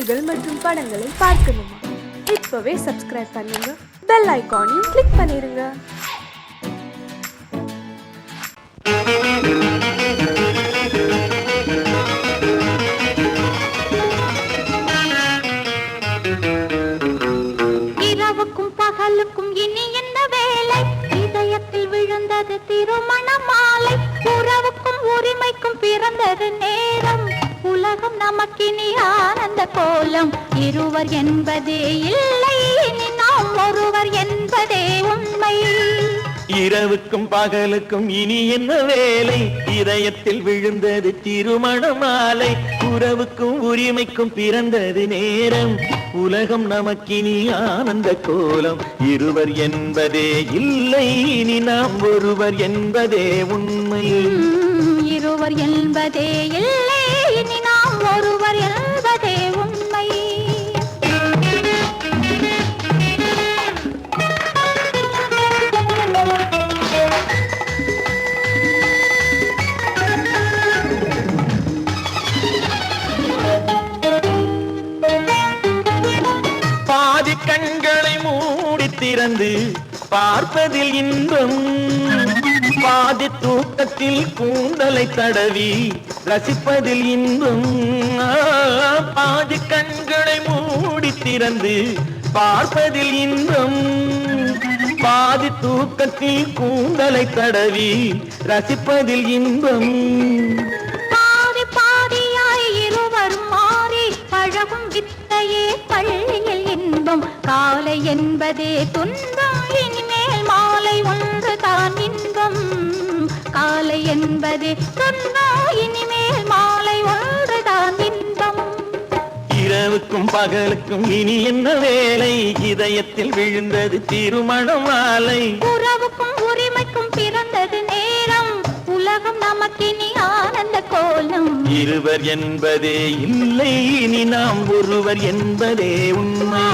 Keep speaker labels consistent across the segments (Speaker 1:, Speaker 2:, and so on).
Speaker 1: செய்திகள் மற்றும் படங்களை பார்க்கணுமா? இப்பவே சப்ஸ்கிரைப் பண்ணுங்க, பெல் ஐகானையும் கிளிக் பண்ணிருங்க.
Speaker 2: இரவுக்கும் பகலுக்கும் இனி என்ன வேலை? இதயத்தில் விழுந்தது திருமண மாலை. உறவுக்கும் உரிமைக்கும் பிறந்தது நேரம். உலகம் நமக்கினி ஆனந்த கோலம். இருவர் என்பதே இல்லை, இனி நாம் ஒருவர் என்பதே உண்மை.
Speaker 3: இரவுக்கும் பகலுக்கும் இனி என்ன வேலை? இதயத்தில் விழுந்தது திருமண மாலை. உறவுக்கும் உரிமைக்கும் பிறந்தது நேரம். உலகம் நமக்கினி ஆனந்த கோலம். இருவர் என்பதே இல்லை, இனி நாம் ஒருவர் என்பதே உண்மை.
Speaker 2: இருவர் என்பதே இல்லை, இனி நாம் ஒருவர் என்பதே உண்மை.
Speaker 3: பாதி கண்களை மூடி திறந்து பார்ப்பதில் இன்பம். பாதி தூக்கத்தில் கூந்தலை தடவி ரசிப்பதில் இன்பம். பாதி கண்களை மூடி திறந்து பார்ப்பதில் இன்பம். பாதி தூக்கத்தில் கூந்தலை தடவி ரசிப்பதில் இன்பம்.
Speaker 2: பாதி பாதியாய் இருவர் மாறி பழகும் வித்தையே பள்ளியில் இன்பம். காலை என்பதே துன்பம், இனிமேல் மாலை ஒன்று தான் இன்பம். காலை என்பதே துன்பம், இனிமேல் மாலை ஒன்று தான் இன்பம்.
Speaker 3: இரவுக்கும் பகலுக்கும் இனி என்ன வேலை? இதயத்தில் விழுந்தது திருமண மாலை.
Speaker 2: உறவுக்கும் உரிமைக்கும் பிறந்தது நேரம். உலகம் நமக்கினி ஆனந்த கோலம்.
Speaker 3: இருவர் என்பதே இல்லை, இனி நாம் ஒருவர் என்பதே உண்மை.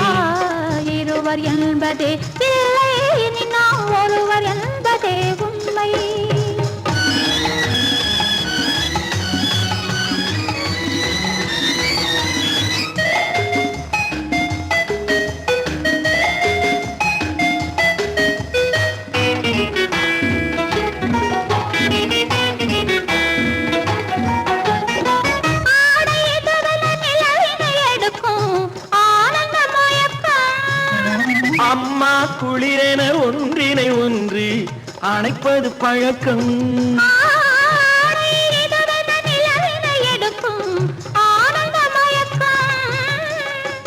Speaker 2: இருவர் என்பதே இல்லை, இனி நாம் ஒருவர் என்பதே உண்மை.
Speaker 3: அம்மா குளிரென ஒன்றினை ஒன்று அணைப்பது பழக்கம்.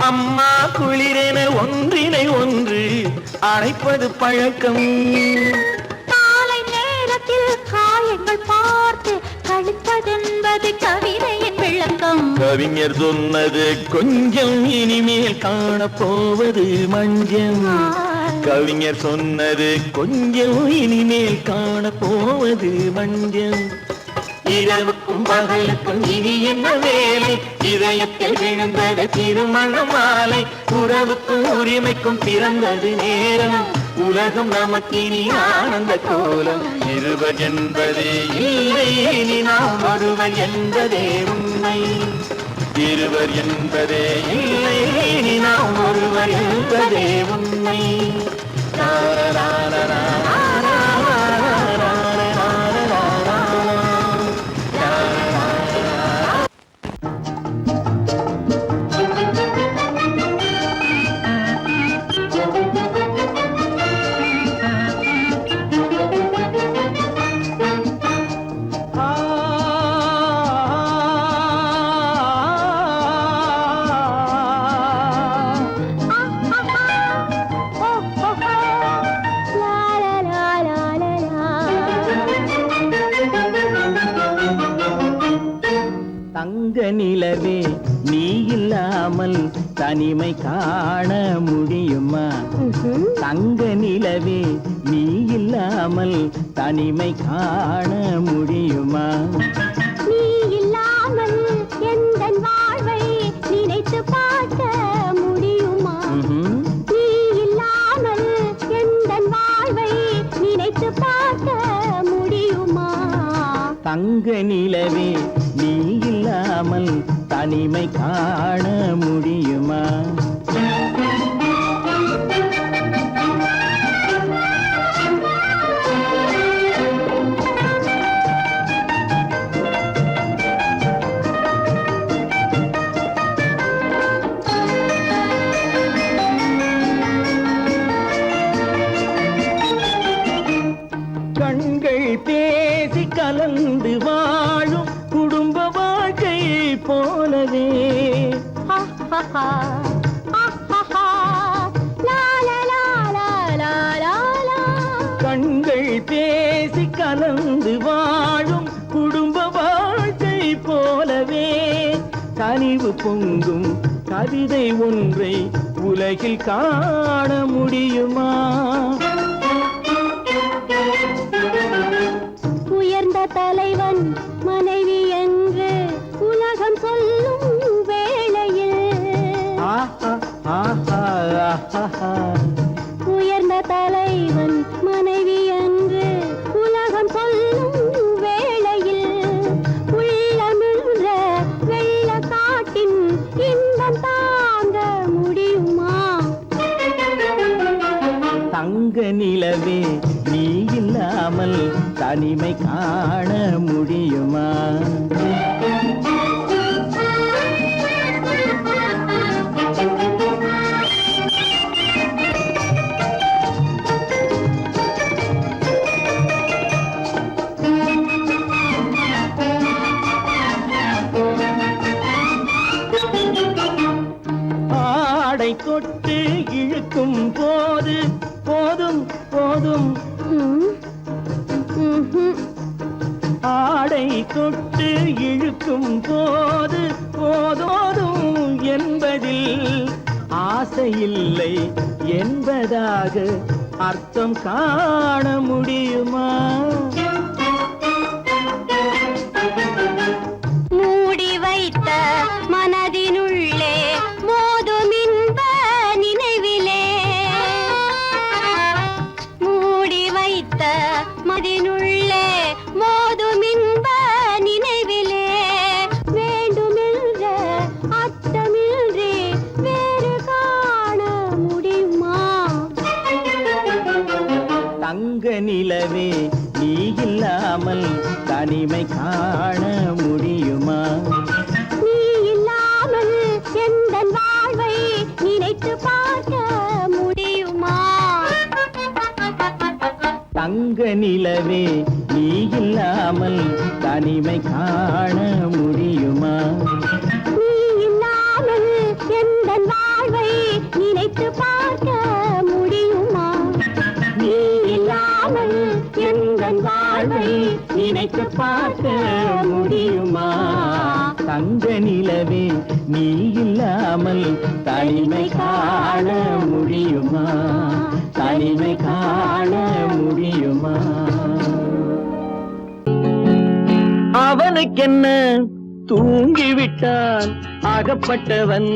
Speaker 3: அம்மா குளிரென ஒன்றினை ஒன்று அணைப்பது பழக்கம்.
Speaker 2: காலை நேரத்தில் காயங்கள் பார்த்து கழிப்பதென்பது கவிதையின் விளக்கம்.
Speaker 3: கவிஞர் சொன்னது கொஞ்சம், இனிமேல் காணப்போவது மஞ்சம். கவிஞர் சொன்னது கொஞ்சம், இனிமேல் காணப்போவது மஞ்சம். இரவுக்கும் பகலுக்கும் இனி என்ன வேலை? இதயத்தில் விழுந்தது திருமண மாலை. உறவுக்கும் உரிமைக்கும் பிறந்தது நேரம். உலகம் நமக்கினி ஆனந்த கோலம். இருவர் என்பதே இல்லை, இனி நாம் ஒருவர் என்பதே உண்மை. இருவர் என்பதே இல்லை, இனி நாம் ஒருவர் என்பதே உண்மை. தங்க நிலவே, நீ இல்லாமல் தனிமை காண முடியுமா? தங்க நிலவே, நீ இல்லாமல் தனிமை காண முடியுமா?
Speaker 2: நீ இல்லாமல் எந்தன் வாழ்வை நினைத்து பார்க்க முடியுமா? நீ இல்லாமல் எந்தன் வாழ்வை நினைத்து பார்க்க முடியுமா?
Speaker 3: தங்க நிலவே, நீ இல்லாமல் தனிமை காண முடியும். கலந்து வாழும் குடும்ப வாழ்க்கை போலவே. கண்கள் பேசி கலந்து வாழும் குடும்ப வாழ்க்கை போலவே கனிவு பொங்கும் கவிதை ஒன்றை உலகில் காண முடியுமா?
Speaker 2: உயர்ந்த தலைவன் மனைவி என்று உலகம் சொல்லும் வேளையில் உயர்ந்த தலைவன் மனைவி என்று உலகம் சொல்லும் வேளையில் உள்ளமிழ்ற வெள்ளக்காட்டின் இன்பம் தாங்க முடியுமா?
Speaker 3: தங்க நிலவே நீ இல்லாமல் தனிமை காண முடியுமா? ஆடை தொட்டு இழுக்கும் போது போதும் போதும் ஆடை தொட்டு இழுக்கும் போது போதோதும் என்பதில் ஆசையில்லை என்பதாக அர்த்தம் காண முடியுமா?
Speaker 2: மூடி வைத்த மனதினுள்ளே மோதும் இன்ப நினைவிலே மூடி வைத்த மனதினுள்ளே மோதும் இன்ப நினைவிலே வேண்டுமென்ற அர்த்தமின்றி வேறு காண முடியுமா?
Speaker 3: தங்க நிலவே நீ இல்லாமல் தனிமை காண முடியுமா?
Speaker 2: நீ இல்லாமல் எந்தன் வாழ்வை நினைத்து பார்க்க முடியுமா?
Speaker 3: தங்க நிலவே நீ இல்லாமல் தனிமை காண முடியுமா?
Speaker 2: நீ இல்லாமல் எந்தன் வாழ்வை நினைத்து பார்க்க முடியுமா?
Speaker 3: நீ இல்லாமல் எந்தன் வாழ்வை நினைத்து பார்க்க முடியுமா? தங்க நிலவே நீ இல்லாமல் தனிமை காண முடியுமா? தனிமை காண முடியுமா? அவனுக்கென்ன தூங்கிவிட்டான் அகப்பட்டவன்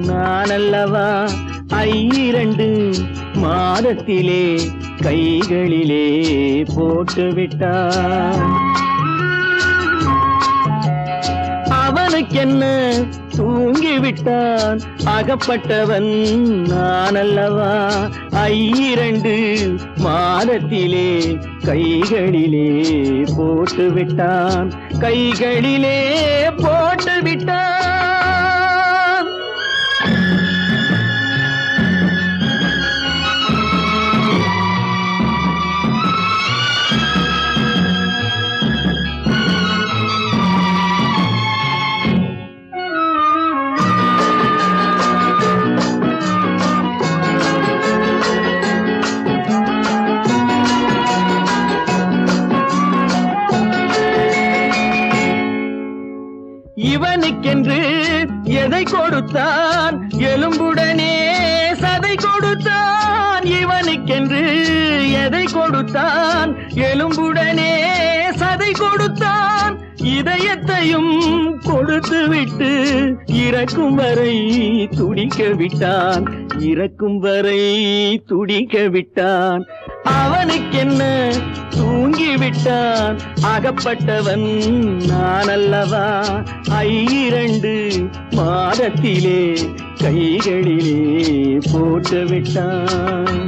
Speaker 3: நான் அல்லவா? 2 மாதத்திலே கைகளிலே போட்டுவிட்டான். அவனுக்கென்ன தூங்கிவிட்டான் அகப்பட்டவன் நான் அல்லவா? 2 மாதத்திலே கைகளிலே போட்டுவிட்டான். கைகளிலே போட்டுவிட்டான். இவனுக்கென்று எதை கொடுத்தான் எலும்புடனே சதை கொடுத்தான். இவனுக்கென்று எதை கொடுத்தான் எலும்புடனே சதை கொடுத்தான். இதயத்தையும் கொடுத்து விட்டு இறக்கும் வரை துடிக்க விட்டான். இறக்கும் வரை துடிக்க விட்டான். அவனுக்கென்ன தூங்கிவிட்டான் அகப்பட்டவன் நான் அல்லவா? 2 மாதத்திலே கைகளிலே போட்டுவிட்டான்.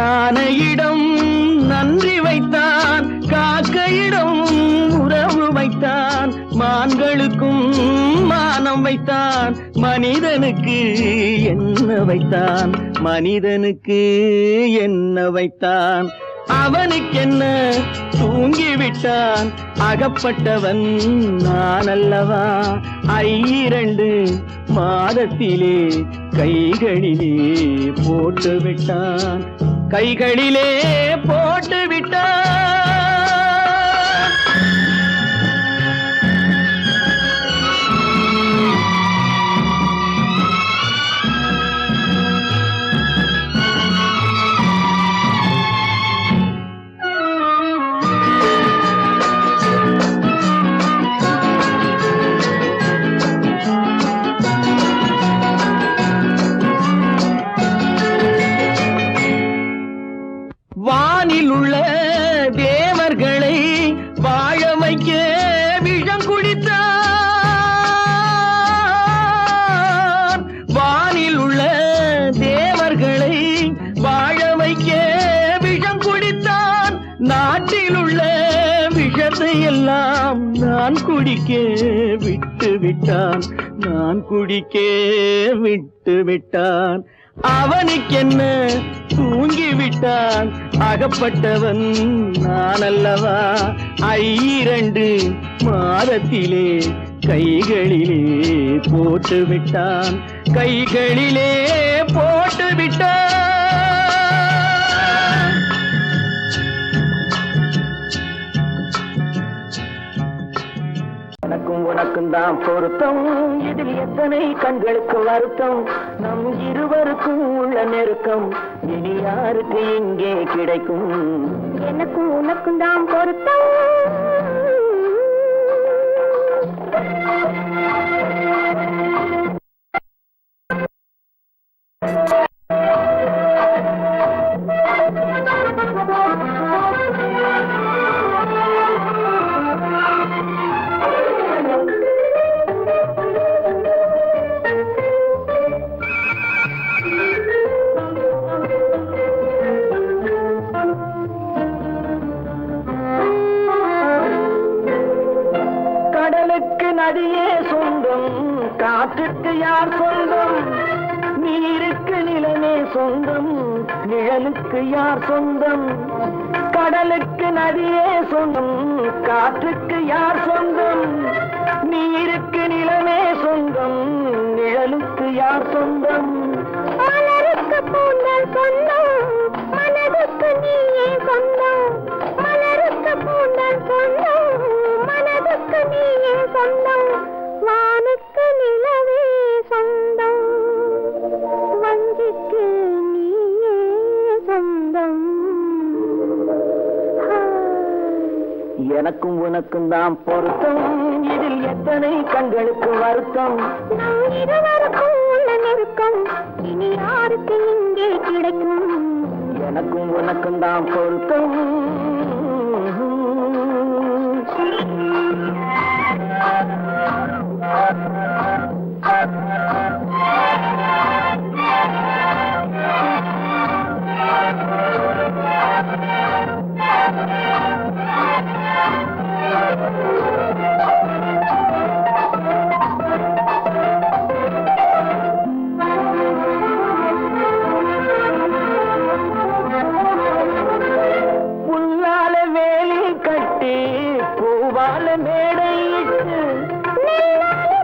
Speaker 3: யானையிடம் நன்றி வைத்தான், காக்கையிடம் உறவு வைத்தான், மான்களுக்கும் மானம் வைத்தான், மனிதனுக்கு என்ன வைத்தான், மனிதனுக்கு என்ன வைத்தான். அவனுக்கென்ன தூங்கிவிட்டான், அகப்பட்டவன் நான் அல்லவா. 2 மாதத்திலே கைகளிலே போட்டு விட்டான், கைகளிலே போட்டு விட்டான். வானில் உள்ள தேவர்களை வாழ வைக்க விஷம் குடித்தான். வானில் உள்ள தேவர்களை வாழ வைக்க விஷம் குடித்தான். நாட்டில் உள்ள விஷத்தை எல்லாம் நான் குடிக்க விட்டு விட்டான், நான் குடிக்க விட்டு விட்டான். அவனுக்கென்ன தூங்கிவிட்டான், அகப்பட்டவன் நான் அல்லவா. 2 மாதத்திலே கைகளிலே போட்டு விட்டான், கைகளிலே போட்டு விட்டான். எனக்கும் உனக்கும் தான் பொருத்தம், இதில் எத்தனை கண்களுக்கு வருத்தம். நம் இருவருக்கும் உள்ள நெருக்கம் இனி யாருக்கு இங்கே கிடைக்கும்.
Speaker 2: எனக்கும் உனக்கும் தான் பொருத்தம்.
Speaker 3: கடலுக்கு நதியே சொந்தம், காற்றுக்கு யார் சொந்தம், நீருக்கு நிலமே சொந்தம், நிழலுக்கு யார் சொந்தம். கடலுக்கு நதியே சொந்தம், காற்றுக்கு யார் சொந்தம், நீருக்கு நிலமே சொந்தம், நிழலுக்கு யார் சொந்தம்.
Speaker 2: மலருக்கு பூந்தல் சொந்தம், மனதுக்கு நீயே சொந்தம். மலருக்கு பூந்தல் சொந்தம், மனதுக்கு நீயே சொந்தம். வானுக்கு நிலவே சொந்தம், வஞ்சிக்கு நீயே சொந்தம்.
Speaker 3: எனக்கும் உனக்கும் தான் பொருத்தம், இதில் எத்தனை கண்களுக்கு வருத்தம்.
Speaker 2: நம் இருவருக்கும் உள்ள நெருக்கம் இனி யாருக்கு இங்கே கிடைக்கும்.
Speaker 3: எனக்கும் உனக்கும் தான் பொருத்தம். புல்லால வேலி கட்டி பூவால மேடையிட்டு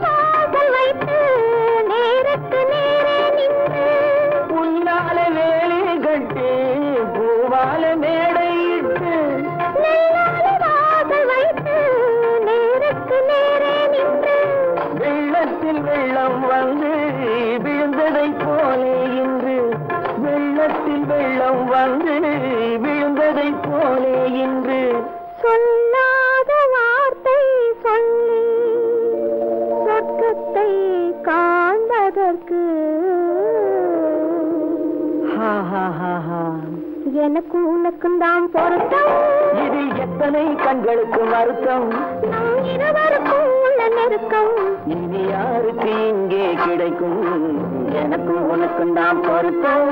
Speaker 2: வாசல் வைத்து நேருக்கு நேரே நின்று.
Speaker 3: புல்லால வேலி கட்டி பூவால மேடையிட்டு
Speaker 2: வாசல் வைத்து நேருக்கு நேரே நின்று.
Speaker 3: வெள்ளத்தில் வெள்ளம் வந்து விழுந்ததை போலே இன்று, வெள்ளத்தில் வெள்ளம் வந்து விழுந்ததை போலே இன்று.
Speaker 2: சொல்லாத வார்த்தை சொல்லி சொர்க்கத்தை காண்பதற்கு எனக்கும் உனக்கும் தான் பொருத்தம்.
Speaker 3: இதில் எத்தனை கண்களுக்கு வருத்தம்,
Speaker 2: நம் இருவருக்கும் உள்ள நெருக்கம்
Speaker 3: இனி யாருக்கு இங்கே கிடைக்கும். எனக்கும் உனக்கும் தான் பொருத்தம்.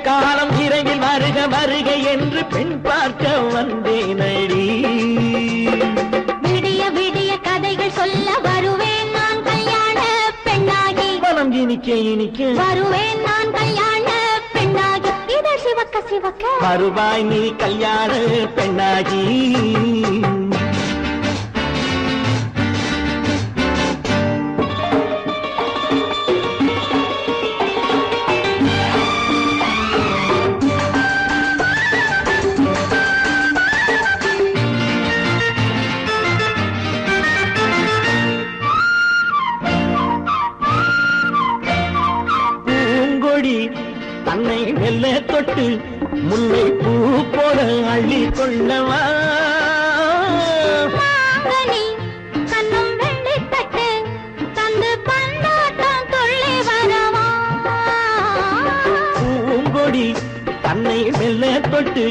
Speaker 3: கேட்கும் காலம் விரைவில் வருக வருக என்று பெண் பார்க்க வந்தேனடி.
Speaker 2: விடிய விடிய கதைகள் சொல்ல வருவேன் நான் கல்யாண பெண்ணாகி.
Speaker 3: மனம் இனிக்க இனிக்க
Speaker 2: வருவேன் நான் கல்யாண பெண்ணாகி. இதழ் சிவக்க சிவக்க
Speaker 3: வருவாய் நீ கல்யாண பெண்ணாகி. தன்னை வெல்ல தொட்டு முல்லை பூ போல அள்ளி கொள்ளவா.
Speaker 2: கண்ணும் வெள்ளி தட்டு தந்து பந்தாட்டம் தொள்ளி வரவா.
Speaker 3: பூங்கொடி தன்னை வெல்ல தொட்டு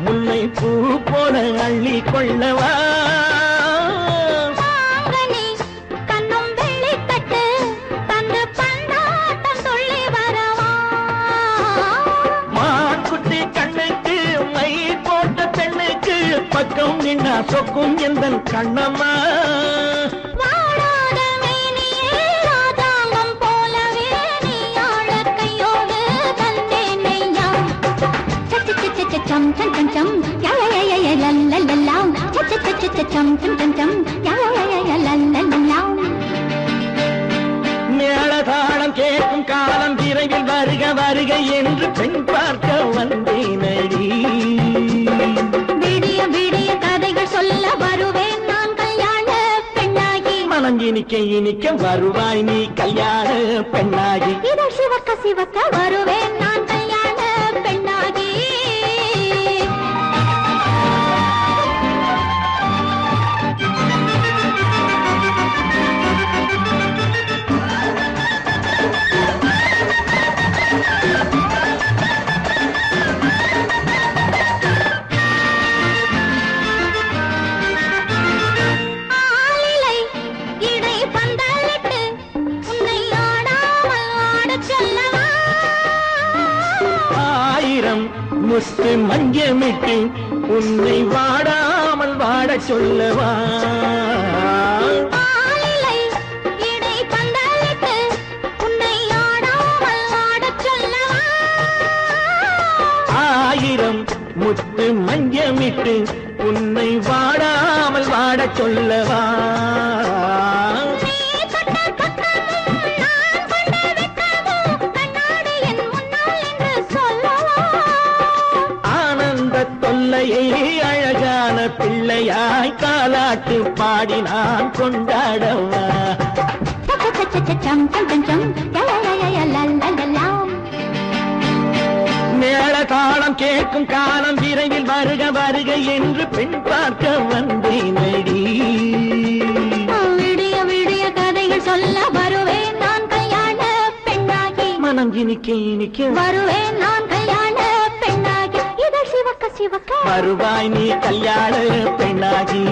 Speaker 3: முல்லை பூ போல அள்ளி கொள்ளவா. பக்கம் நின்னா சொக்கும் எந்தன் கண்ணம்மா.
Speaker 2: வாடாத மேனியே ராதாங்கம் போலவே நீ ஆழ கையோடு தந்தேனையா. சம் சம் சம் சம் யய லல்லல்லாம். சம் சம் சம் யய லல்லல்லாம்.
Speaker 3: மேளதாளம் கேட்கும் காலம் விரைவில் வருக வருக என்று பெண் பார்க்க வந்தேனடி.
Speaker 2: விடிய விடிய கதைகள் சொல்ல வருவேன் நான் கல்யாண பெண்ணாகி.
Speaker 3: மனம் இனிக்க இனிக்க வருவாய் நீ கல்யாண பெண்ணாகி.
Speaker 2: இதழ் சிவக்க சிவக்க வருவேன் நான் கல்யாண பெண்ணாகி.
Speaker 3: முத்து மஞ்சமிட்டு உன்னை வாடாமல் வாட சொல்லவா. ஆயிரம் முத்து மஞ்சமிட்டு உன்னை வாடாமல் வாட சொல்லவா. அழகான பிள்ளையாய் காலாட்டு பாடி நான் கொண்டாடவா. மேளதாளம் கேட்கும் காலம் விரைவில் வருக வருக என்று பெண் பார்க்க வந்தேனடி.
Speaker 2: விடிய விடிய கதைகள் சொல்ல வருவேன் நான் கல்யாண பெண்ணாகி.
Speaker 3: மனம் இனிக்க இனிக்க
Speaker 2: வருவேன் நான் கல்யாண பெண்ணாகி. இதழ் சிவக்க சிவக்க
Speaker 3: வருவாய் நீ கல்யாண பெண்ணாகி.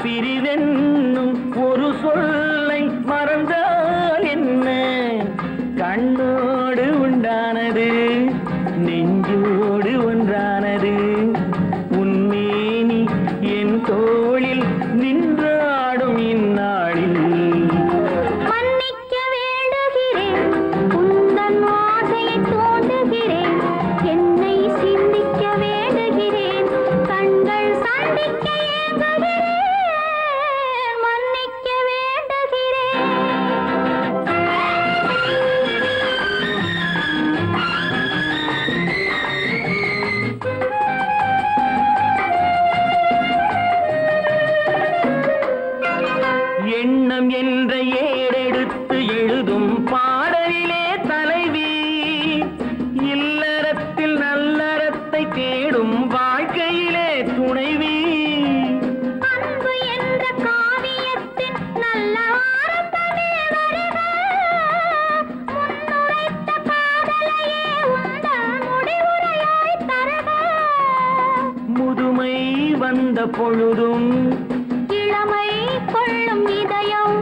Speaker 3: பிரிவென்னும் ஒரு சொல்லை மறந்த உண்டானது நெஞ்சோடு ஒன்றானது உன்மேனி என் தோளில் நின்றாடும் இந்நாளில்
Speaker 2: மன்னிக்க வேண்டுகிறேன் உந்தன் ஆசையை தோண்டுகிறேன் என்னை சிந்திக்க வேண்டுகிறேன் கண்கள் சந்திக்க ஏங்குகிறேன் மன்னிக்க வேண்டுகிறேன்
Speaker 3: எண்ணம் என்ற ஏடெடுத்து எழுதும் பாடலிலே தலைவி இல்லறத்தில் நல்லறத்தை தேடும் வாழ்க்கையிலே துணைவி
Speaker 2: அன்பு என்ற காவியத்தின் நல்ல வார்த்தையே வருக முன்னுரைத்த காதலையே உந்தன் முடிவுரையாய் தருக
Speaker 3: முதுமை வந்த பொழுதும்
Speaker 2: இளமை கொள்ளும் இதயம்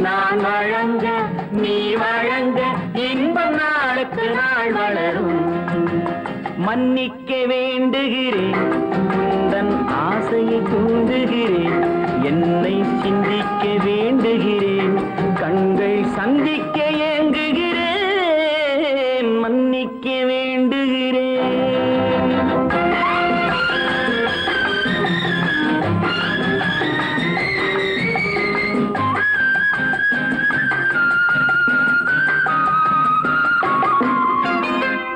Speaker 3: நான் வழங்க நீ வழங்க இன்பம் நாளுக்கு நாள் வளரும் மன்னிக்க வேண்டுகிறேன் உந்தன் ஆசையை தூண்டுகிறேன் என்னை சிந்திக்க வேண்டுகிறேன் கண்கள் சந்திக்க ஏங்குகிறேன் மன்னிக்க வேண்டுகிறேன்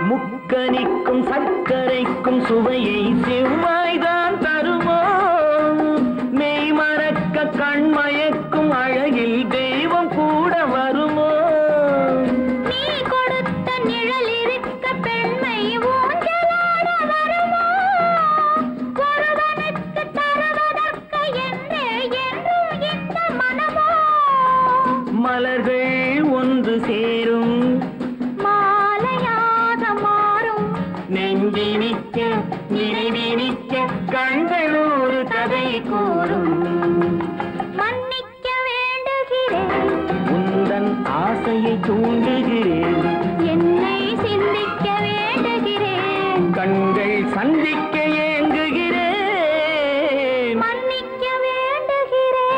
Speaker 3: முக்கனிக்கும் சர்க்கரைக்கும் சுவையை செவ்வாய்தான் தருமோ மெய் மறக்க கண்மயக்கும் அழகில் தெய்வம் கூட வருமோ
Speaker 2: நீ கொடுத்த நிழல் இருக்க பெண்மை ஊஞ்சலாட வருமோ ஒருவனுக்கு தருவதற்கு என்றே என்றும் இந்த மனமோ
Speaker 3: மலர்கள் ஒன்று சேரும்
Speaker 2: மாலையாக மாறும்
Speaker 3: நெஞ்சினிக்க நினைவினிக்க கண்கள் ஒரு கதை கூறும்
Speaker 2: மன்னிக்க வேண்டுகிறேன்
Speaker 3: உந்தன் ஆசையை தூண்டுகிறேன்
Speaker 2: என்னை சிந்திக்க வேண்டுகிறேன்
Speaker 3: கண்கள் சந்திக்க ஏங்குகிறேன்
Speaker 2: மன்னிக்க வேண்டுகிறேன்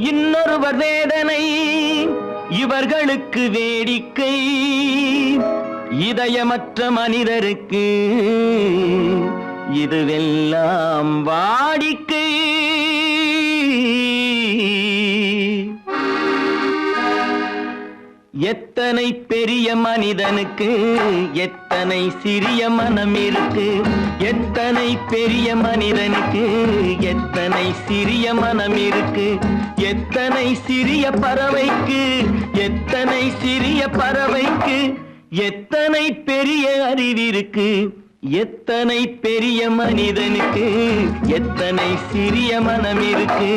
Speaker 3: இன்னொருவர் வேதனை இவர்களுக்கு வேடிக்கை, இதயமற்ற மனிதருக்கு இதுவெல்லாம் வாடிக்கை. எத்தனை பெரிய மனிதனுக்கு எத்தனை சிறிய மனம் இருக்கு, எத்தனை பெரிய மனிதனுக்கு எத்தனை சிறிய மனம் இருக்கு, எத்தனை சிறிய பறவைக்கு எத்தனை சிறிய பறவைக்கு எத்தனை பெரிய அறிவிருக்கு, எத்தனை பெரிய மனிதனுக்கு எத்தனை சிறிய மனம் இருக்கு.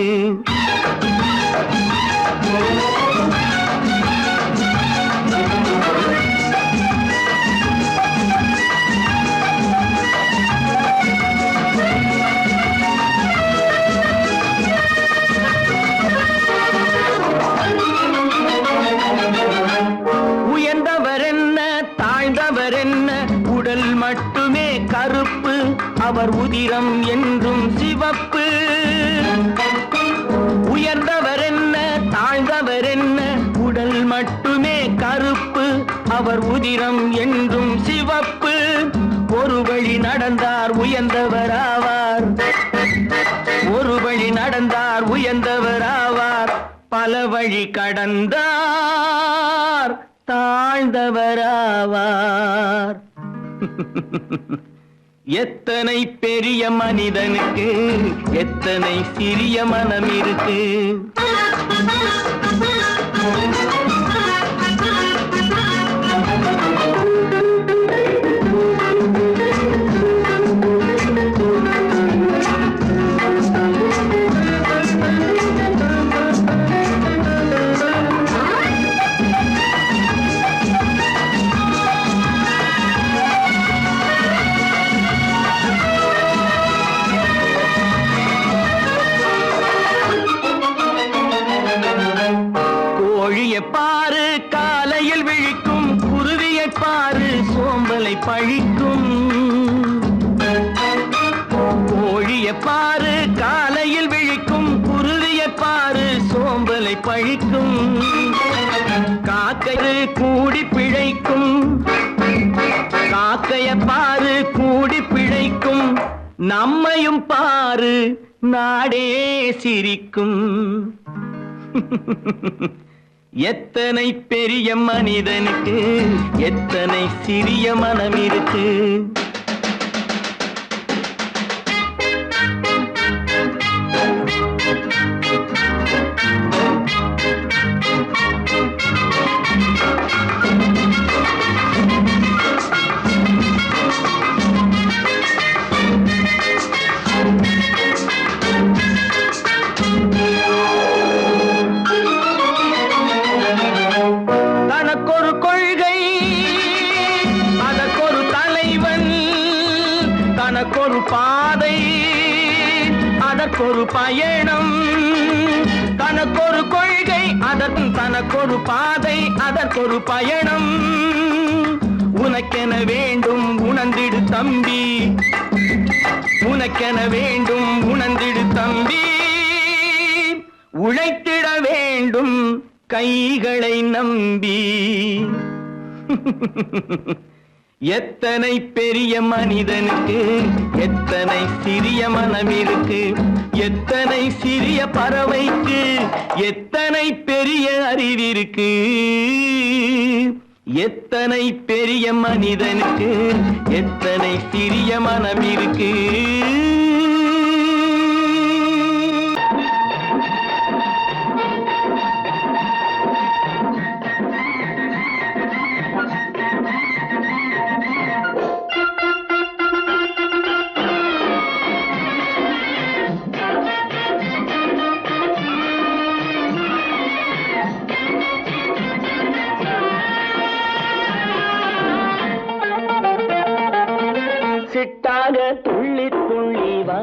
Speaker 3: உயர்ந்தவர் என்ன தாழ்ந்தவர் என்ன, உடல் மட்டுமே கருப்பு, அவர் உதிரம் என்றும் சிவப்பு. உயர்ந்தவர் என்ன தாழ்ந்தவர் என்ன, உடல் மட்டுமே கருப்பு, அவர் உதிரம் என்றும் சிவப்பு. ஒரு வழி நடந்தார் உயர்ந்தவராவார், ஒரு வழி நடந்தார் உயர்ந்தவராவார், பல வழி கடந்தார் தாழ்ந்தவராவார். எத்தனை பெரிய மனிதனுக்கு எத்தனை சிறிய மனம் இருக்கு. கோழியை பாரு காலையில் விழிக்கும், குருவியை பாரு சோம்பலை பழிக்கும். கோழியை பாரு காலையில் விழிக்கும், குருவியை பாரு சோம்பலை பழிக்கும். காக்கை கூடி பிழைக்கும், காக்கைய பாரு கூடி பிழைக்கும். நம்மையும் பாரு நாடே சிரிக்கும். எத்தனை பெரிய மனிதனுக்கு எத்தனை சிறிய மனம் இருக்கு. தனக்கொரு கொள்கை அதற்கொரு தலைவன், தனக்கொரு பாதை அதற்கொரு பயணம். தனக்கொரு கொள்கை தனக்கொரு பாதை அதற்கொரு பயணம். உனக்கென வேண்டும் உணர்ந்திடு தம்பி, உனக்கென வேண்டும் உணர்ந்திடு தம்பி. உழைத்திட வேண்டும் கைகளை நம்பி. எத்தனை பெரிய மனிதனுக்கு எத்தனை சிறிய மனம் இருக்கு, எத்தனை சிறிய பறவைக்கு எத்தனை பெரிய அறிவிருக்கு. எத்தனை பெரிய மனிதனுக்கு எத்தனை சிறிய மனம் இருக்கு. சிட்டாக துள்ளி துள்ளி வா,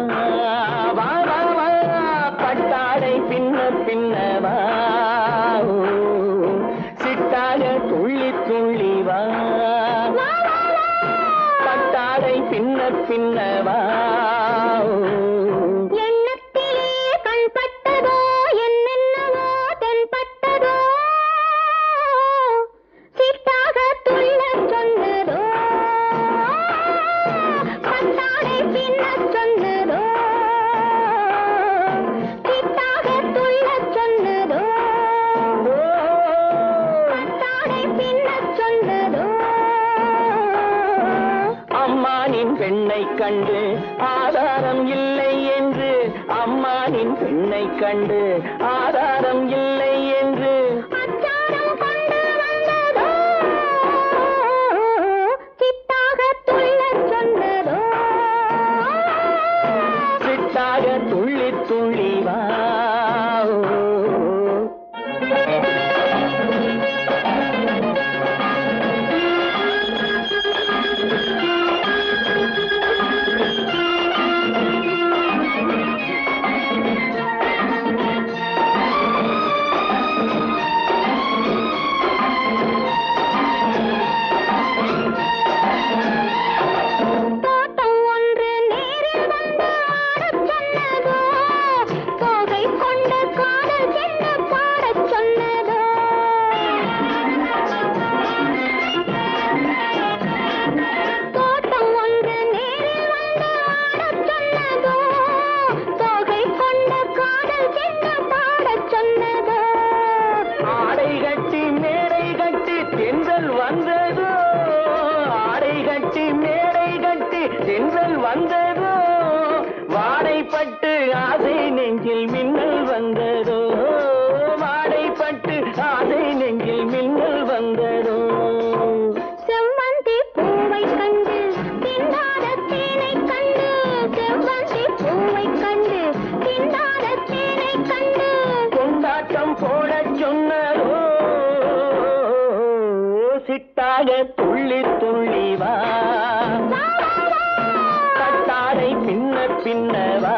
Speaker 3: பெண்ணை கண்டு ஆதாரம் இல்லை என்று
Speaker 2: அச்சாரம் கொண்டு வந்ததோ சித்தாக துள்ளச் சொன்னதோ
Speaker 3: சிட்டாக துள்ளி துள்ளி வா
Speaker 2: தோட்டம் ஒன்று நேரில் வந்து ஆடச் சொன்னதோ தோகை கொண்ட காதல் என்ன பாடச் சொன்னதோ தோட்டம் ஒன்று நேரில் வந்து ஆடச் சொன்னதோ தோகை கொண்ட காதல் என்ன பாடச் சொன்னதோ
Speaker 3: ஆடை கட்டி மேடை கட்டி தென்றல் வந்ததோ ஆடை கட்டி மேடை கட்டி தென்றல் வந்ததோ வாடைப்பட்டு ஆசை நெஞ்சில் மின்னல் வந்ததோ வாடைப்பட்டு ஆசை நெஞ்சில் மின்னல் வந்ததோ
Speaker 2: செவ்வந்தி பூவை கண்டு திண்டாத தேனை கண்டு செவ்வந்தி பூவை கண்டு திண்டாத தேனை கண்டு
Speaker 3: கொண்டாட்டம் போடச் சொன்னதோ சிட்டாக துள்ளி துள்ளி வா கட்டாரை பின்ன பின்ன வா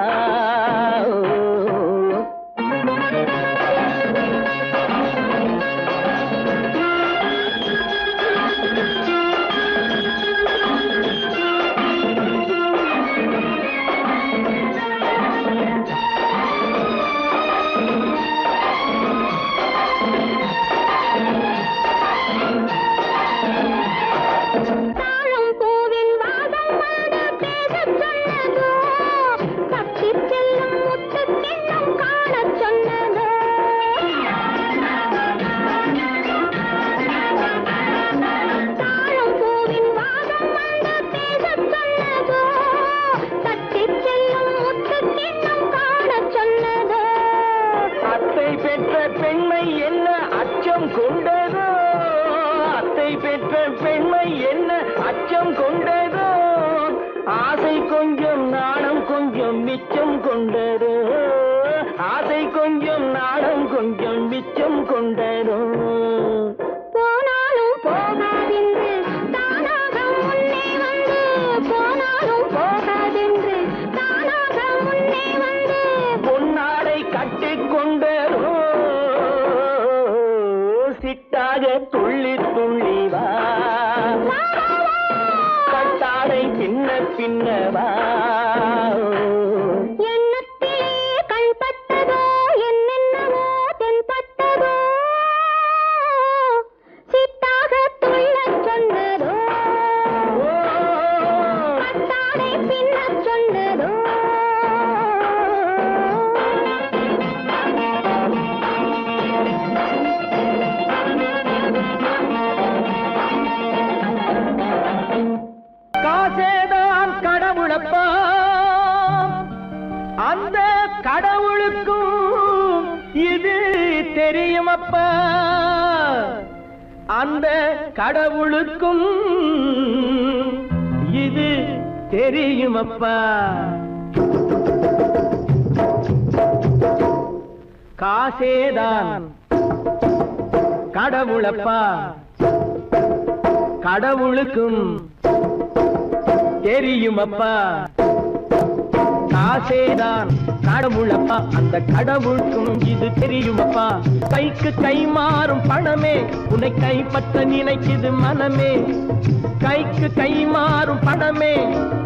Speaker 2: தாழம் பூவின் வாசம் வந்து பேசச் சொன்னதோ தப்பிச் செல்லும் முத்துக் கிண்ணம் காணச் சொன்னதோ தாழம் பூவின் வாசம் வந்து பேசச் சொன்னதோ தப்பிச் செல்லும் முத்துக் கிண்ணம் காணச் சொன்னதோ
Speaker 3: அத்தை பெற்ற பெண்மை என்ன அச்சம் கொண்டதோ அத்தை பெற்ற பெண்மை என்ன அச்சம் கொண்டதோ ஆசை கொஞ்சம் நாணம் கொஞ்சம் மிச்சம் கொண்டதோ ஆசை கொஞ்சம் நாணம் கொஞ்சம் மிச்சம் கொண்டதோ
Speaker 2: போனாலும் போகாதென்று தானாக முன்னே வந்து போனாலும் போகாதென்று தானாக முன்னே வந்து
Speaker 3: பொன்னாடை கட்டிக் கொண்டதோ சிட்டாக துள்ளி துள்ளி வா கட்டாடை பின்ன பின்ன வா
Speaker 2: எண்ணத்திலே கண்பட்டதோ என்னென்னவோ தென்பட்டதோ சித்தாக துள்ளச் சொன்னதோ கட்டாடை பின்னச் சொன்னதோ
Speaker 3: காசேதான் கடவுளப்பா அந்த கடவுளுக்கும் இது தெரியுமப்பா அந்த கடவுளுக்கும் இது தெரியுமப்பா காசேதான் கடவுளப்பா கடவுளுக்கும் தெரியுமப்பா காசேதான் கடவுளப்பா அந்த கடவுளுக்கும் இது தெரியுமப்பா கைக்கு கை மாறும் பணமே உன்னை கைப்பற்ற நினைக்குது மனமே கைக்கு கை மாறும் பணமே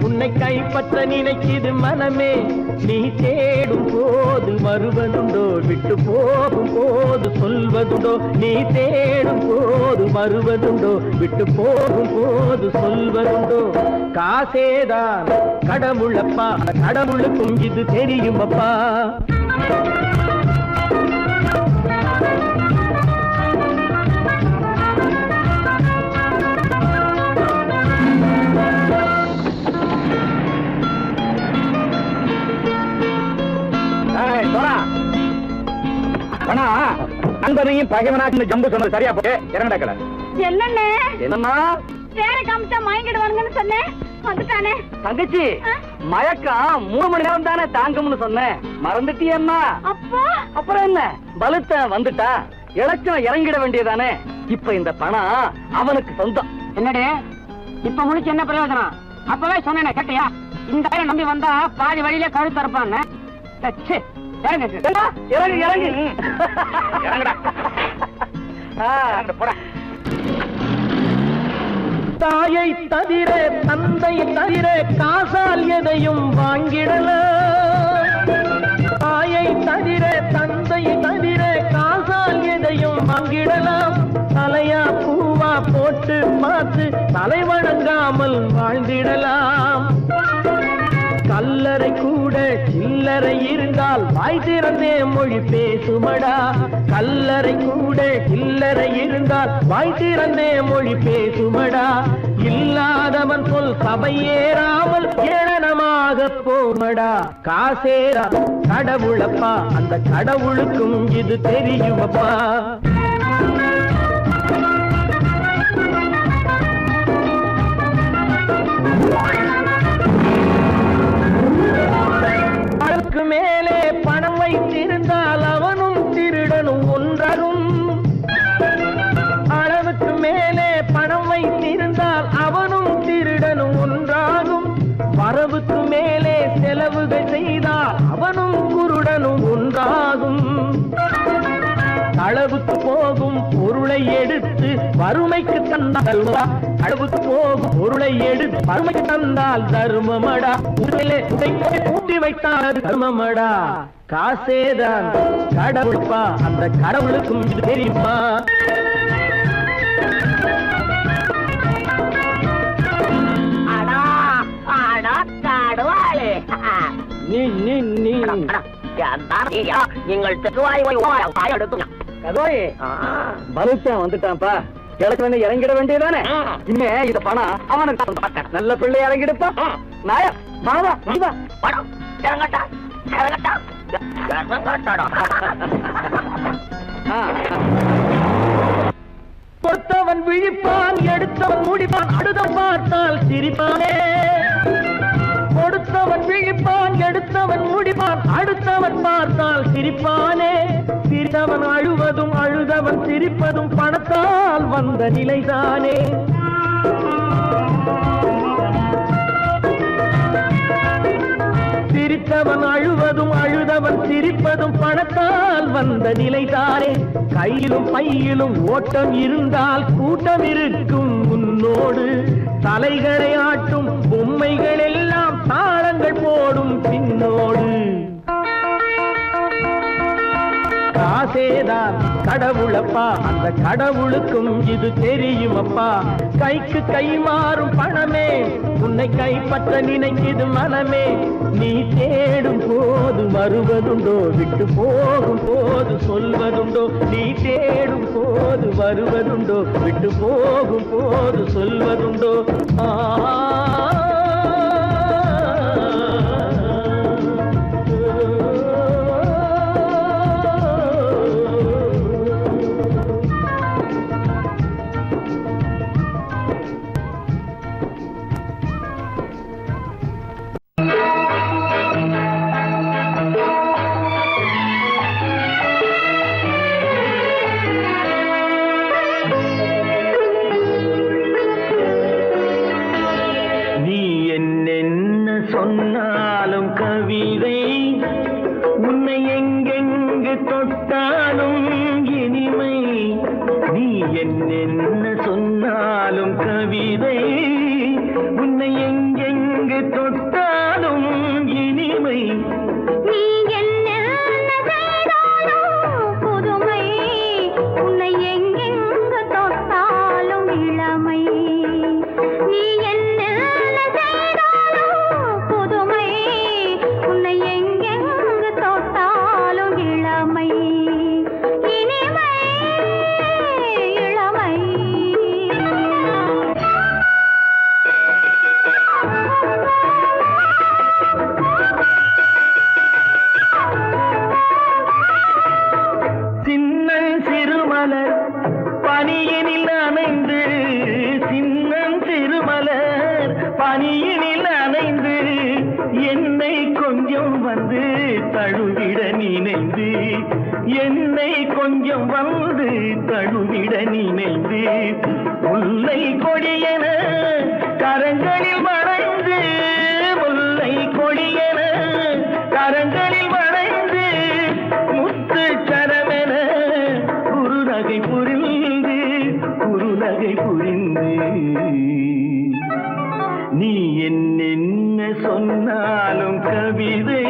Speaker 3: உன்னை கைப்பற்ற நினைக்குது மனமே நீ தேடும் போது வருவதுண்டோ விட்டு போகும் போது சொல்வதுண்டோ நீ தேடும் போது வருவதுண்டோ விட்டு போகும் போது சொல்வதுண்டோ காசேதான் கடவுளப்பா கடவுளுக்கும் இது தெரியுமப்பா
Speaker 4: ஆனா நண்பனையும் பகைவனாக்கு ஜம்பு சொன்னது சரியா போட்டு இறங்கடக்கல.
Speaker 2: என்னண்ணே
Speaker 4: என்னம்மா
Speaker 2: வேற காமிச்சா மயங்கிடுவானுங்கன்னு சொன்னேன், வந்துட்டானே.
Speaker 4: தங்கச்சி, மயக்கம் 3 மணி நேரம் தானே தாங்கும்னு சொன்னேன், மறந்துட்டியம்மா?
Speaker 2: அப்பா
Speaker 4: அப்புறம் என்ன, பலுத்த வந்துட்டா இலச்சம் இறங்கிட வேண்டியதானே. இப்ப இந்த பணம் அவனுக்கு சொந்தம்.
Speaker 5: என்னடே இப்ப முடிச்சு என்ன பிரயோஜனம்? அப்பவே சொன்னேனே கேட்டியா? இந்த பேரை நம்பி வந்தா பாதி வழியிலே கழுத்து அறுப்பான்னு. இறங்கு
Speaker 4: இறங்கு இறங்கு இறங்குடா. போடா. தாயை தவிர தந்தை தவிர காசால் எதையும் வாங்கிடலாம். தாயை தவிர தந்தை தவிர காசால் எதையும் வாங்கிடலாம். தலையா பூவா போட்டு பார்த்து தலை வணங்காமல் வாழ்ந்திடலாம். கல்லறை கூட சில்லறை இருந்தால் வாய் திறந்தே மொழி பேசுமடா. கல்லறை கூட சில்லறை இருந்தால் வாய் திறந்தே மொழி பேசுமடா. இல்லாதவன் சொல் சபையேறாமல் ஏளனமாக போமடா. காசேரா கடவுளப்பா, அந்த கடவுளுக்கும் இது தெரியுமப்பா. அளவுக்கு மேலே பணம் வைத்திருந்தால் அவனும் திருடனும் ஒன்றரும். அளவுக்கு மேலே பணம் வைத்திருந்தால் அவனும் திருடனும் ஒன்றாகும். வரவுக்கு மேலே செலவுகள் செய்தால் அவனும் குருடனும் ஒன்றாகும். அளவுக்கு போகும் பொருளை எடுத்து வறுமைக்கு தந்தால் அளவுக்கு போகும் பொருளை எடுத்து வறுமைக்கு தந்தால் தர்மமடா. ஊட்டி வைத்தால் தர்மமடா. காசேதான் கடவுள்பா, அந்த கடவுளுக்கும் இது தெரியுமா? நீ நீ நீ பலுத்தான் வந்துட்டான்ப்பா. கிழக்கு வந்து இறங்கிட வேண்டியதானே. இனிமே இந்த பணம் அவனுக்கு நல்ல பிள்ளை இறங்கிடுப்பா. நாயா மாவா இறங்கட்டா இறங்கட்டா. கொடுத்தவன் விழிப்பான், எடுத்தவன் முடிப்பான், அடுத்தவன் பார்த்தால் சிரிப்பானே. கொடுத்தவன் விழிப்பான், எடுத்தவன் முடிப்பான், அடுத்தவன் பார்த்தால் சிரிப்பானே. சிரித்தவன் அழுவதும் அழுதவன் சிரிப்பதும் பணத்தால் வந்த நிலைதானே. சிரித்தவன் அழுவதும் அழுதவன் சிரிப்பதும் பணத்தால் வந்த நிலைதானே. கையிலும் பையிலும் ஓட்டம் இருந்தால் கூட்டம் இருக்கும் உன்னோடு. தலைகளை ஆட்டும் பொம்மைகள் எல்லாம் தாளங்கள் போடும் பின்னோடு. காசேதான் கடவுளப்பா, அந்த கடவுளுக்கும் இது தெரியுமப்பா. கைக்கு கை மாறும் பணமே உன்னை கைப்பற்ற நினைக்குது மனமே. நீ தேடும் போது வருவதுண்டோ, விட்டு போகும் போது சொல்வதுண்டோ. நீ தேடும் போது வருவதுண்டோ, விட்டு போகும் போது சொல்வதுண்டோ. சொன்னாலும் கவிதை உன்னை எங்கெங்கு தொட்டாலும் இனிமை. நீ என்னென்ன சொன்னாலும் கவிதை உன்னை எங்கெங்கு தொட்டாலும் இனிமை.
Speaker 2: நீ என்ன செய்தாலும் புதுமை, உன்னை எங்கெங்கு தொட்டாலும் இளமை. நீ என்ன உன்னை எங்கெங்கு தொட்டாலும் இளமை.
Speaker 3: தழுவிட நினைந்து என்னை கொஞ்சம் வந்து தழுவிட நினைந்து முல்லை கொடியன கரங்களில் வளைந்து முல்லை கொடியன கரங்களில் வளைந்து முத்து சரமென குறுநகை புரிந்து நீ என்ன சொன்னாலும் கவிதை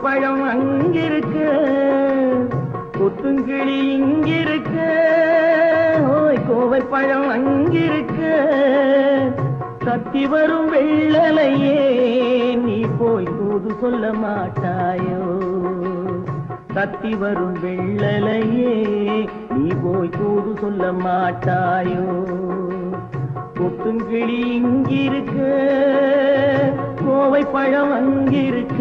Speaker 3: பழம் அங்கிருக்க, கொத்துங்கிளி இங்கிருக்க, ஓய் கோவை பழம் அங்கிருக்க, தத்தி வரும் வெள்ளலையே நீ போய் தூது சொல்ல மாட்டாயோ? தத்தி வரும் வெள்ளலையே நீ போய் தூது சொல்ல மாட்டாயோ? கொத்துங்கிளி இங்கிருக்க, கோவை பழம் அங்கிருக்க,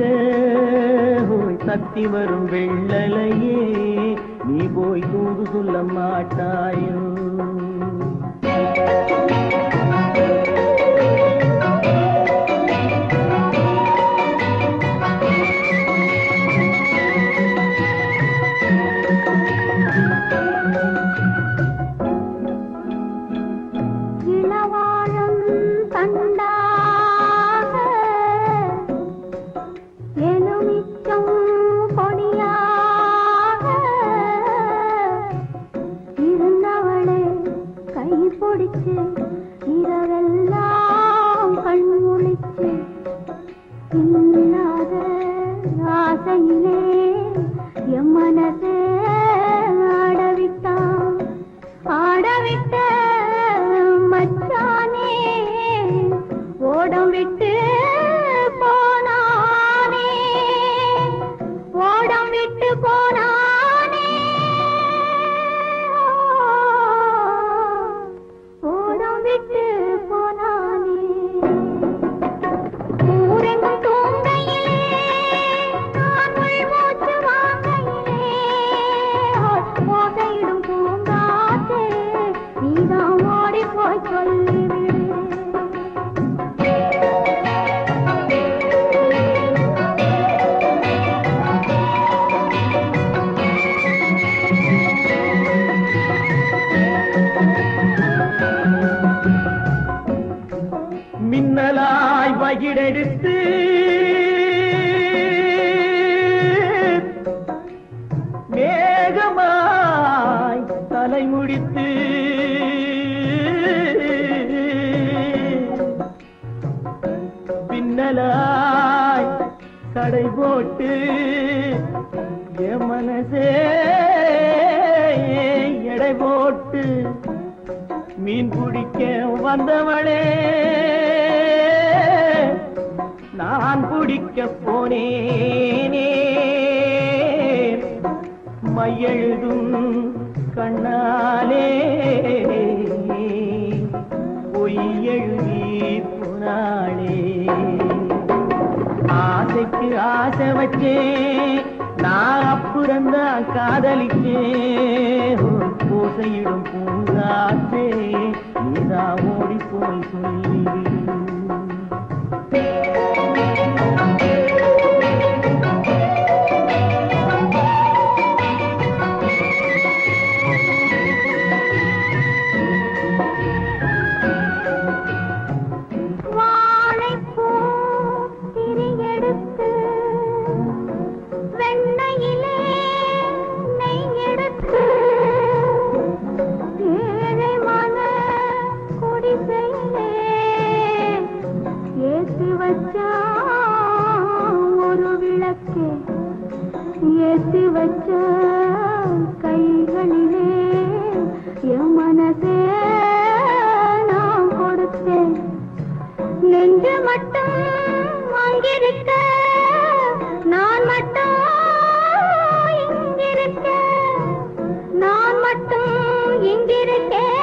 Speaker 3: ஓய் தத்தி வரும் வெள்ளலையே நீ போய் தூது சொல்ல மாட்டாயோ?
Speaker 2: இரவெல்லாம்
Speaker 3: மின்னலாய் வகிடெடுத்து மேகமாய் தலைமுடித்து பின்னலாய் கடை போட்டு என் மனசே எடை போட்டு மீன் பிடிக்க வந்தவளே நான் பிடிக்க போனேனே மையெழுதும் கண்ணாலே பொய் எழுதி போனாளே ஆசைக்கு ஆசை வச்சேன் நான் அப்புறந்தான் காதலிச்சேன் பூசையிடும் பூங்காத்தே நீதா ஓடி போய் சொல்லி
Speaker 2: ஏற்றி வச்ச கைகளிலே என் மனசே நான் கொடுத்தேன் நெஞ்சு மட்டும் அங்கிருக்க நான் மட்டும் இங்கிருக்க நான் மட்டும் இங்கிருக்கேன்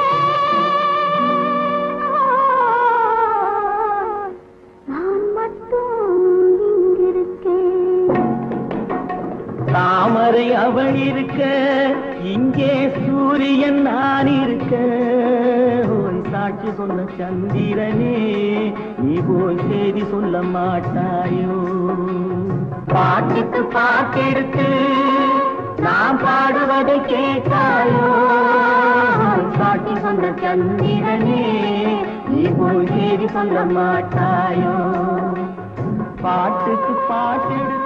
Speaker 2: நான் மட்டும் இங்கிருக்கேன்
Speaker 3: தாமரை அவள் இருக்க இங்கே சூரியன் நான் இருக்க ஒரு சாட்சி சொன்ன சந்திரனே நீ போய் செய்தி சொல்ல மாட்டாயோ பாட்டுக்கு பாட்டெடுத்து நான் பாடுவதை கேட்டாயோ சாட்சி சொன்ன சந்திரனே நீ போய் செய்தி சொல்ல மாட்டாயோ பாட்டுக்கு பாட்டெடுத்து